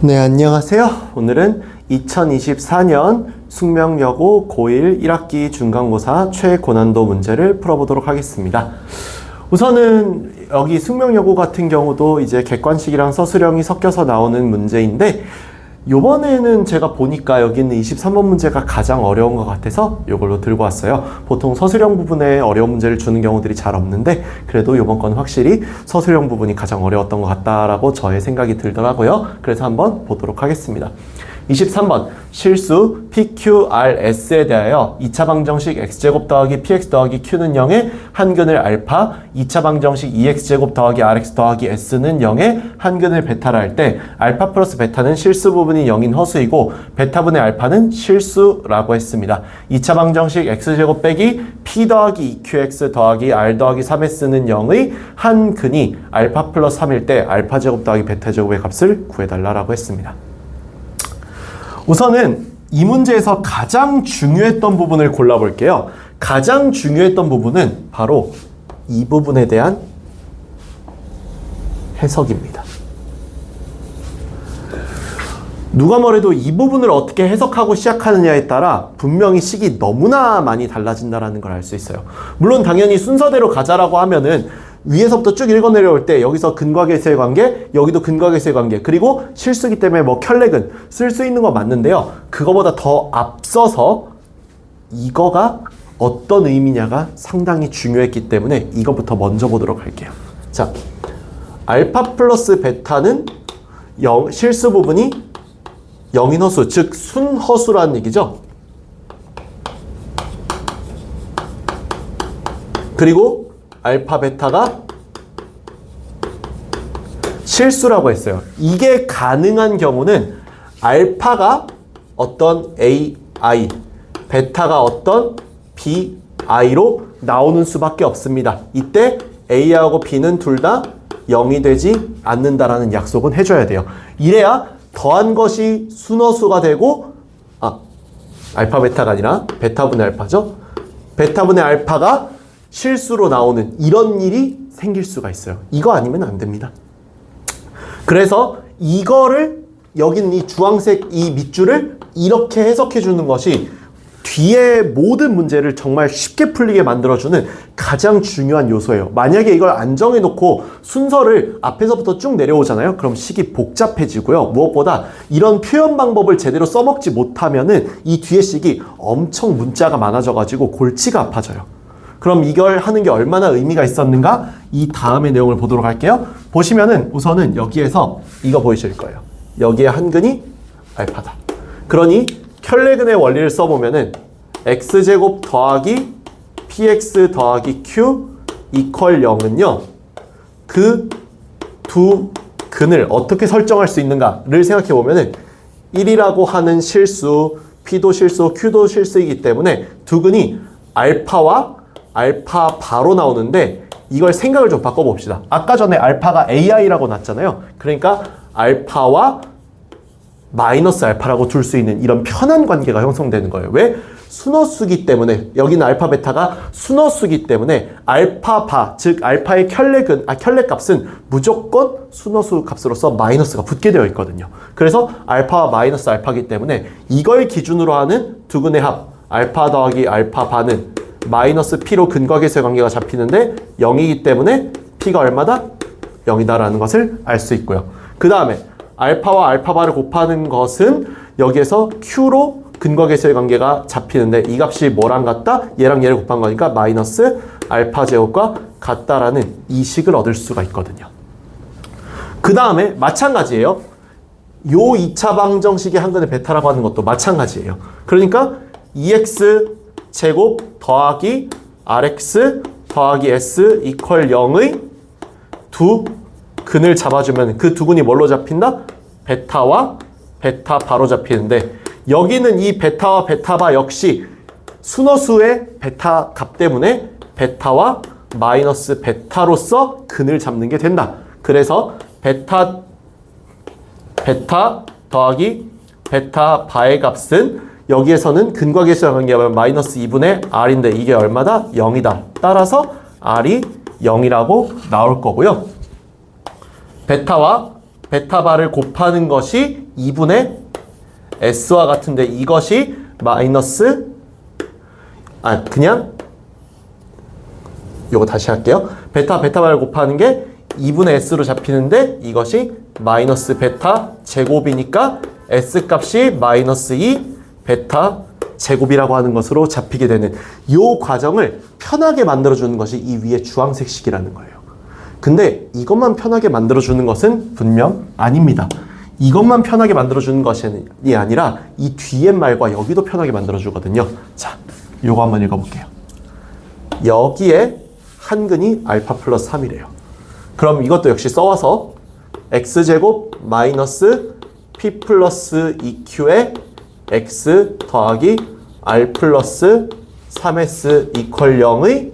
네, 안녕하세요. 오늘은 2024년 숙명여고 고1 1학기 중간고사 최고난도 문제를 풀어보도록 하겠습니다. 우선은 여기 숙명여고 같은 경우도 이제 객관식이랑 서술형이 섞여서 나오는 문제인데, 요번에는 제가 보니까 여기 있는 23번 문제가 가장 어려운 것 같아서 이걸로 들고 왔어요. 보통 서술형 부분에 어려운 문제를 주는 경우들이 잘 없는데, 그래도 이번 건 확실히 서술형 부분이 가장 어려웠던 것 같다라고 저의 생각이 들더라고요. 그래서 한번 보도록 하겠습니다. 23번 실수 PQRS에 대하여 2차 방정식 x제곱 더하기 px 더하기 q는 0에 한근을 알파, 2차 방정식 2x제곱 더하기 rx 더하기 s는 0에 한근을 베타라 할 때 알파 플러스 베타는 실수 부분이 0인 허수이고 베타분의 알파는 실수라고 했습니다. 2차 방정식 x제곱 빼기 p 더하기 2qx 더하기 r 더하기 3s는 0의 한근이 알파 플러스 3일 때 알파 제곱 더하기 베타 제곱의 값을 구해달라고 했습니다. 우선은 이 문제에서 가장 중요했던 부분을 골라볼게요. 가장 중요했던 부분은 바로 이 부분에 대한 해석입니다. 누가 뭐래도 이 부분을 어떻게 해석하고 시작하느냐에 따라 분명히 식이 너무나 많이 달라진다는 걸 알 수 있어요. 물론 당연히 순서대로 가자라고 하면은 위에서부터 쭉 읽어 내려올 때 여기서 근과 계수의 관계, 여기도 근과 계수의 관계, 그리고 실수기 때문에 뭐 켤레근 쓸 수 있는 거 맞는데요. 그거보다 더 앞서서 이거가 어떤 의미냐가 상당히 중요했기 때문에 이거부터 먼저 보도록 할게요. 자, 알파 플러스 베타는 실수 부분이 0인 허수, 즉 순허수라는 얘기죠. 그리고 알파 베타가 실수라고 했어요. 이게 가능한 경우는 알파가 어떤 AI, 베타가 어떤 BI로 나오는 수밖에 없습니다. 이때 A하고 B는 둘 다 0이 되지 않는다라는 약속은 해줘야 돼요. 이래야 더한 것이 순허수가 되고, 알파 베타가 아니라 베타분의 알파죠. 베타분의 알파가 실수로 나오는 이런 일이 생길 수가 있어요. 이거 아니면 안 됩니다. 그래서 이거를 여기는 이 주황색 이 밑줄을 이렇게 해석해 주는 것이 뒤에 모든 문제를 정말 쉽게 풀리게 만들어주는 가장 중요한 요소예요. 만약에 이걸 안 정해놓고 순서를 앞에서부터 쭉 내려오잖아요. 그럼 식이 복잡해지고요. 무엇보다 이런 표현 방법을 제대로 써먹지 못하면은 이 뒤에 식이 엄청 문자가 많아져가지고 골치가 아파져요. 그럼 이걸 하는 게 얼마나 의미가 있었는가? 이 다음의 내용을 보도록 할게요. 보시면은 우선은 여기에서 이거 보이실 거예요. 여기에 한근이 알파다. 그러니 켤레근의 원리를 써보면은 x제곱 더하기 px 더하기 q 이퀄 0은요. 그 두 근을 어떻게 설정할 수 있는가를 생각해보면은 1이라고 하는 실수, p도 실수, q도 실수이기 때문에 두 근이 알파와 알파 바로 나오는데 이걸 생각을 좀 바꿔봅시다. 아까 전에 알파가 AI라고 났잖아요. 그러니까 알파와 마이너스 알파라고 둘 수 있는 이런 편한 관계가 형성되는 거예요. 왜? 순허수기 때문에, 여기는 알파 베타가 순허수기 때문에 알파 바, 즉 알파의 켤레근, 켤레 값은 무조건 순허수 값으로서 마이너스가 붙게 되어 있거든요. 그래서 알파와 마이너스 알파이기 때문에 이걸 기준으로 하는 두 근의 합, 알파 더하기 알파 바는 마이너스 P로 근과 계수의 관계가 잡히는데 0이기 때문에 P가 얼마다? 0이다라는 것을 알 수 있고요. 그 다음에 알파와 알파바를 곱하는 것은 여기에서 Q로 근과 계수의 관계가 잡히는데 이 값이 뭐랑 같다? 얘랑 얘를 곱한 거니까 마이너스 알파 제곱과 같다라는 이 식을 얻을 수가 있거든요. 그 다음에 마찬가지예요. 요 2차 방정식의 한근을 베타라고 하는 것도 마찬가지예요. 그러니까 2x 제곱 더하기 rx 더하기 s 이퀄 0의 두 근을 잡아주면 그 두 근이 뭘로 잡힌다? 베타와 베타 바로 잡히는데 여기는 이 베타와 베타바 역시 순허수의 베타 값 때문에 베타와 마이너스 베타로서 근을 잡는 게 된다. 그래서 베타 더하기 베타 바의 값은 여기에서는 근과 계수의 관계가 마이너스 2분의 r인데 이게 얼마다? 0이다. 따라서 r이 0이라고 나올 거고요. 베타와 베타바를 곱하는 것이 2분의 S와 같은데 이것이 마이너스 그냥 요거 다시 할게요. 베타바를 곱하는 게 2분의 S로 잡히는데 이것이 마이너스 베타 제곱이니까 S 값이 마이너스 2 베타 제곱이라고 하는 것으로 잡히게 되는 이 과정을 편하게 만들어주는 것이 이 위에 주황색식이라는 거예요. 근데 이것만 편하게 만들어주는 것은 분명 아닙니다. 이것만 편하게 만들어주는 것이 아니라 이 뒤에 말과 여기도 편하게 만들어주거든요. 자, 요거 한번 읽어볼게요. 여기에 한근이 알파 플러스 3이래요. 그럼 이것도 역시 써와서 x제곱 마이너스 p 플러스 2q에 x 더하기 r 플러스 3s 이퀄 0의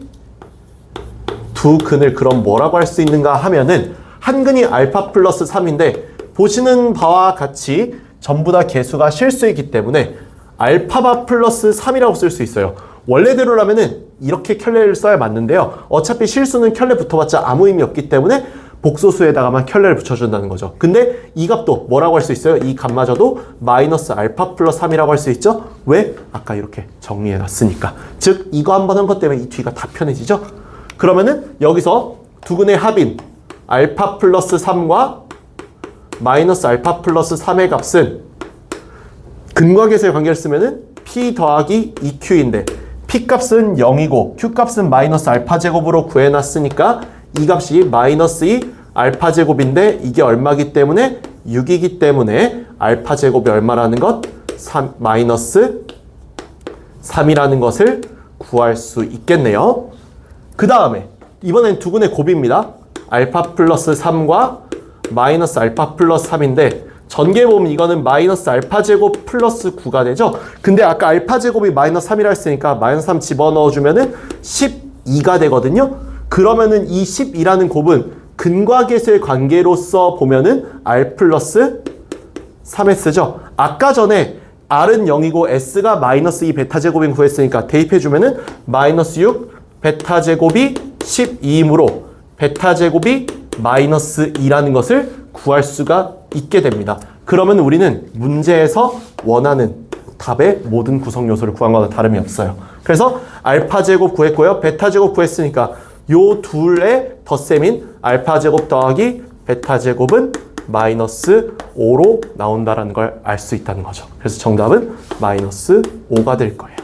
두 근을 그럼 뭐라고 할 수 있는가 하면은 한근이 알파 플러스 3인데 보시는 바와 같이 전부 다 개수가 실수이기 때문에 알파바 플러스 3이라고 쓸 수 있어요. 원래대로라면은 이렇게 켤레를 써야 맞는데요. 어차피 실수는 켤레 붙어봤자 아무 의미 없기 때문에 복소수에다가만 켤레를 붙여준다는 거죠. 근데 이 값도 뭐라고 할 수 있어요? 이 값마저도 마이너스 알파 플러스 3이라고 할 수 있죠? 왜? 아까 이렇게 정리해놨으니까. 즉 이거 한 번 한 것 때문에 이 뒤가 다 편해지죠? 그러면은 여기서 두 근의 합인 알파 플러스 3과 마이너스 알파 플러스 3의 값은 근과 계수의 관계를 쓰면은 p 더하기 2q인데 p 값은 0이고 q 값은 마이너스 알파 제곱으로 구해놨으니까 이 값이 마이너스 2 알파 제곱인데 이게 얼마기 때문에 6이기 때문에 알파 제곱이 얼마라는 것? 마이너스 3이라는 것을 구할 수 있겠네요. 그 다음에 이번엔 두 근의 곱입니다. 알파 플러스 3과 마이너스 알파 플러스 3인데 전개 보면 이거는 마이너스 알파 제곱 플러스 9가 되죠. 근데 아까 알파 제곱이 마이너스 3이라 했으니까 마이너스 3 집어넣어주면은 12가 되거든요. 그러면은 이 12라는 곱은 근과 계수의 관계로서 보면은 r 플러스 3s죠. 아까 전에 r은 0이고 s가 마이너스 2 베타 제곱인 구했으니까 대입해주면은 마이너스 6 베타 제곱이 12이므로 베타 제곱이 마이너스 2라는 것을 구할 수가 있게 됩니다. 그러면 우리는 문제에서 원하는 답의 모든 구성 요소를 구한 거나 다름이 없어요. 그래서 알파 제곱 구했고요. 베타 제곱 구했으니까 요 둘의 덧셈인 알파 제곱 더하기 베타 제곱은 마이너스 5로 나온다는 걸 알 수 있다는 거죠. 그래서 정답은 마이너스 5가 될 거예요.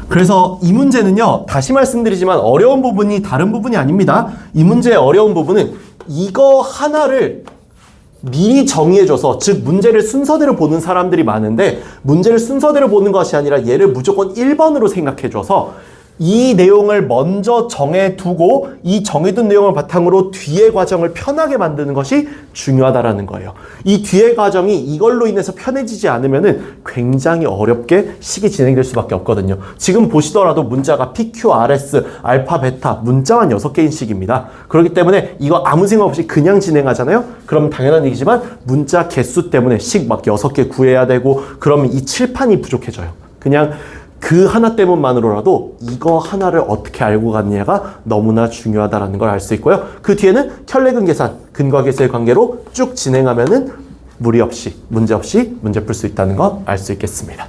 그래서 이 문제는요, 다시 말씀드리지만 어려운 부분이 다른 부분이 아닙니다. 이 문제의 어려운 부분은 이거 하나를 미리 정의해줘서, 즉 문제를 순서대로 보는 사람들이 많은데 문제를 순서대로 보는 것이 아니라 얘를 무조건 1번으로 생각해줘서 이 내용을 먼저 정해두고 이 정해둔 내용을 바탕으로 뒤의 과정을 편하게 만드는 것이 중요하다라는 거예요. 이 뒤의 과정이 이걸로 인해서 편해지지 않으면은 굉장히 어렵게 식이 진행될 수밖에 없거든요. 지금 보시더라도 문자가 PQ, RS, 알파, 베타 문자만 6개인 식입니다. 그렇기 때문에 이거 아무 생각 없이 그냥 진행하잖아요. 그럼 당연한 얘기지만 문자 개수 때문에 식 막 6개 구해야 되고 그러면 이 칠판이 부족해져요. 그냥 그 하나 때문만으로라도 이거 하나를 어떻게 알고 갔냐가 너무나 중요하다는 걸 알 수 있고요. 그 뒤에는 켤레근 계산, 근과 계수의 관계로 쭉 진행하면은 무리 없이, 문제 없이 문제 풀 수 있다는 거 알 수 있겠습니다.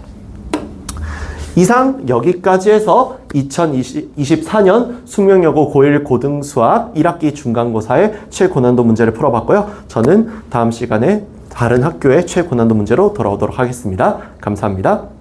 이상 여기까지 해서 2024년 숙명여고 고1 고등수학 1학기 중간고사의 최고난도 문제를 풀어봤고요. 저는 다음 시간에 다른 학교의 최고난도 문제로 돌아오도록 하겠습니다. 감사합니다.